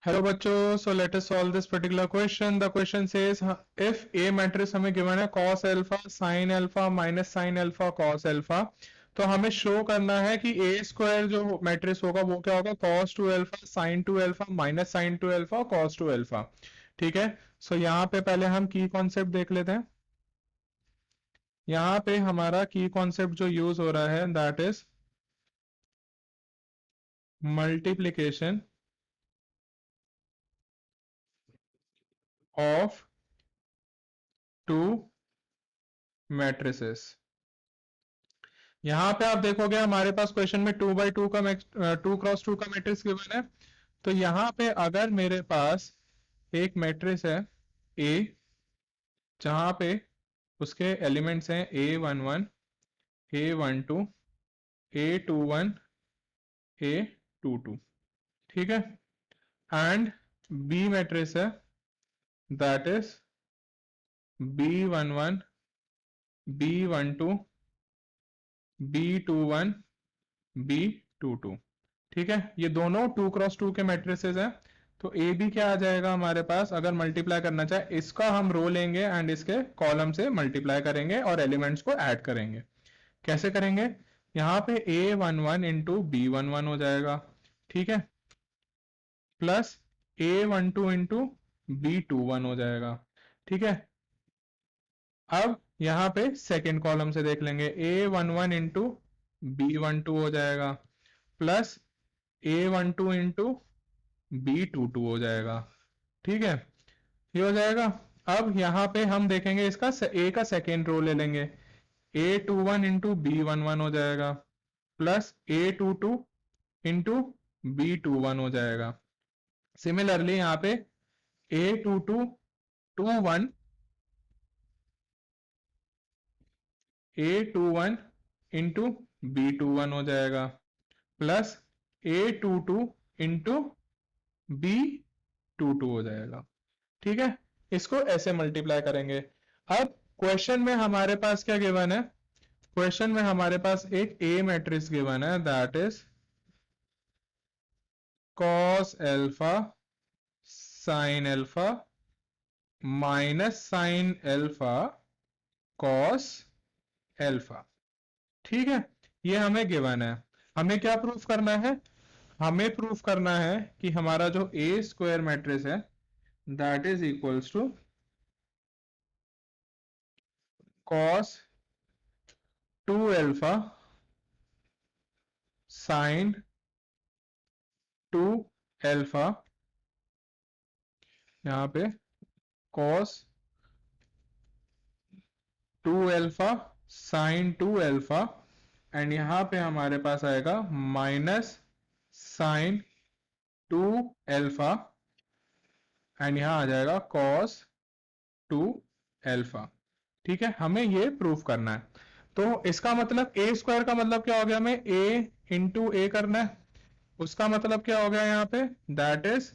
Hello बच्चों, so let us solve this particular question. The question says if A matrix हमें given है cos alpha sin alpha minus sin alpha cos alpha, तो हमें show करना है कि ए square जो मैट्रिक्स होगा वो क्या होगा, cos 2 alpha sin 2 alpha minus sin 2 alpha cos 2 alpha. ठीक है, सो यहाँ पे पहले हम की कॉन्सेप्ट देख लेते हैं। यहाँ पे हमारा की कॉन्सेप्ट जो यूज हो रहा है that is multiplication of to matrices. यहाँ पे आप देखोगे हमारे पास क्वेश्चन में 2 by 2 का 2 क्रॉस 2 का मैट्रिक्स गिवन है। तो यहाँ पे अगर मेरे पास एक मैट्रिक्स है ए, जहाँ पे उसके एलिमेंट्स हैं A11 A12 A21 A22, ठीक है, एंड बी मैट्रिक्स है that is B11 B12 B21 B22। ठीक है, ये दोनों 2 क्रॉस 2 के मैट्रिसेस हैं। तो ए बी क्या आ जाएगा हमारे पास, अगर मल्टीप्लाई करना चाहे इसका हम रो लेंगे एंड इसके कॉलम से मल्टीप्लाई करेंगे और एलिमेंट्स को ऐड करेंगे। कैसे करेंगे, यहाँ पे A11 इंटू B11 हो जाएगा, ठीक है, प्लस A12 इंटू B21 हो जाएगा, ठीक है। अब यहाँ पे सेकेंड कॉलम से देख लेंगे, A11 इंटू B12 हो जाएगा, प्लस A12 इंटू B22 हो जाएगा, ठीक है, ये हो जाएगा। अब यहाँ पे हम देखेंगे इसका ए का सेकेंड रो ले लेंगे, A21 इंटू B11 हो जाएगा, प्लस A22 इंटू B21 हो जाएगा। सिमिलरली यहाँ पे A22 21 A21 इंटू B21 हो जाएगा, प्लस A22 इंटू B22 हो जाएगा, ठीक है। इसको ऐसे मल्टीप्लाई करेंगे। अब क्वेश्चन में हमारे पास क्या गिवन है, क्वेश्चन में हमारे पास एक ए मैट्रिक्स गिवन है that is cos alpha sin alpha minus sin alpha cos alpha, ठीक है, ये हमें गिवन है। हमें क्या प्रूफ करना है, हमें प्रूफ करना है कि हमारा जो ए स्क्वायर मैट्रिक्स है that is equals to cos 2 alpha sin 2 alpha, यहाँ पे cos 2 alpha sin 2 alpha, and यहाँ पे हमारे पास आएगा माइनस sin 2 अल्फा, एंड यहाँ आ जाएगा cos 2 अल्फा, ठीक है। हमें ये प्रूफ करना है। तो इसका मतलब ए स्क्वायर का मतलब क्या हो गया, हमें ए इंटू ए करना है। उसका मतलब क्या हो गया यहाँ पे, दैट इज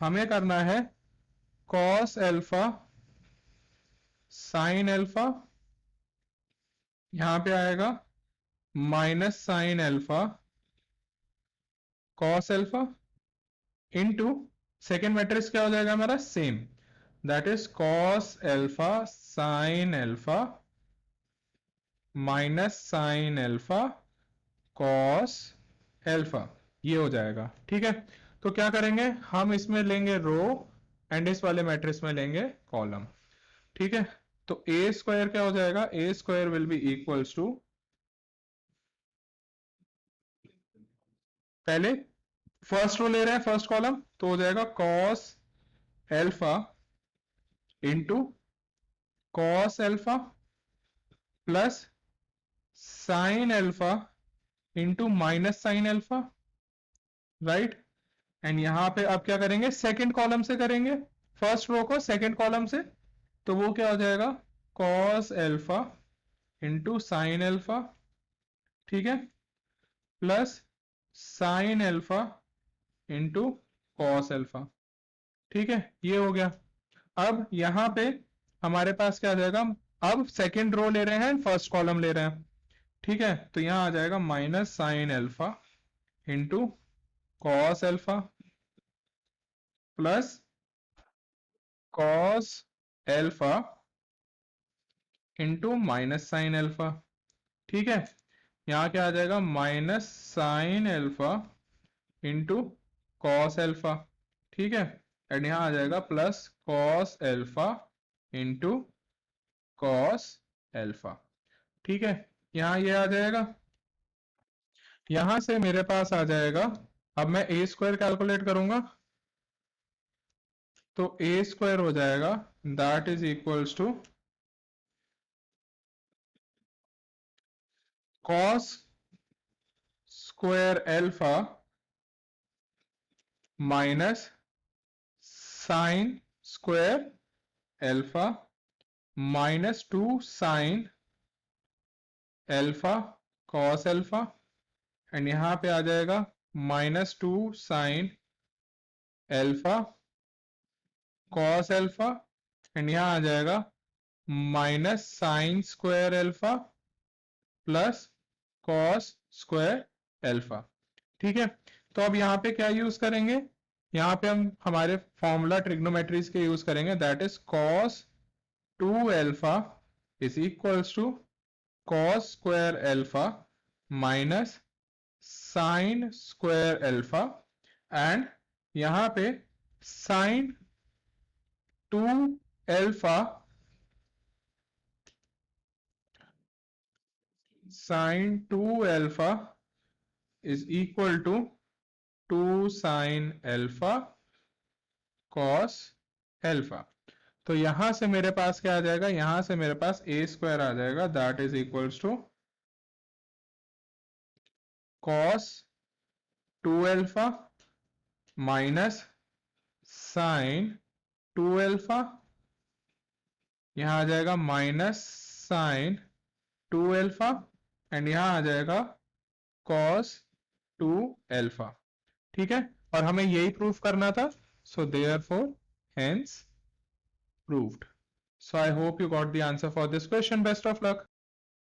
हमें करना है cos अल्फा sin अल्फा, यहाँ पे आएगा minus sine alpha cos alpha into second matrix क्या हो जाएगा हमारा, same, that is cos alpha sin alpha minus sine alpha cos alpha, ये हो जाएगा, ठीक है। तो क्या करेंगे, हम इसमें लेंगे रो एंड इस वाले मैट्रिक्स में लेंगे कॉलम, ठीक है। तो ए स्क्वायर क्या हो जाएगा, A square will be equals to, पहले फर्स्ट रो ले रहे हैं फर्स्ट कॉलम, तो हो जाएगा cos alpha into cos alpha plus sine alpha into minus sine alpha, right. And यहां पे आप क्या करेंगे, सेकंड कॉलम से करेंगे फर्स्ट रो को सेकंड कॉलम से, तो वो क्या हो जाएगा cos alpha into sine alpha, ठीक है, plus sine alpha into cos alpha, ठीक है, ये हो गया। अब यहां पे हमारे पास क्या आ जाएगा, अब सेकंड रो ले रहे हैं फर्स्ट कॉलम ले रहे हैं, ठीक है, तो यहां आ जाएगा minus sine alpha into cos alpha, plus cos alpha into minus sine alpha. ठीक है, यहाँ क्या आ जाएगा, minus sine alpha into cos alpha. ठीक है, एंड यहाँ आ जाएगा plus cos alpha into cos alpha. ठीक है, यहाँ ये आ जाएगा, यहां से मेरे पास आ जाएगा, अब मैं ए स्क्वायर कैलकुलेट करूंगा तो ए स्क्वायर हो जाएगा, that is equals to cos square alpha minus sine square alpha minus 2 sine alpha cos alpha, and यहां पे आ जाएगा minus 2 sine alpha cos alpha, and यहां आ जाएगा minus sine square alpha plus cos square alpha. ठीक है, तो अब यहाँ पे क्या यूज करेंगे, यहाँ पे हम हमारे फॉर्मूला ट्रिग्नोमेट्रीज के यूज करेंगे, that is cos 2 alpha is equals to cos square alpha minus sine square alpha, and यहाँ पे sine 2 alpha sine 2 alpha is equal to 2 sine alpha cos alpha. तो यहां से मेरे पास क्या आ जाएगा, यहां से मेरे पास ए स्क्वायर आ जाएगा, that is equals to cos 2 alpha minus sine 2 alpha, यहां आ जाएगा माइनस साइन 2 एल्फा, एंड यहां आ जाएगा कॉस 2 एल्फा। ठीक है, और हमें यही प्रूफ करना था, so therefore hence proved. So I hope you got the answer for this question. Best of luck.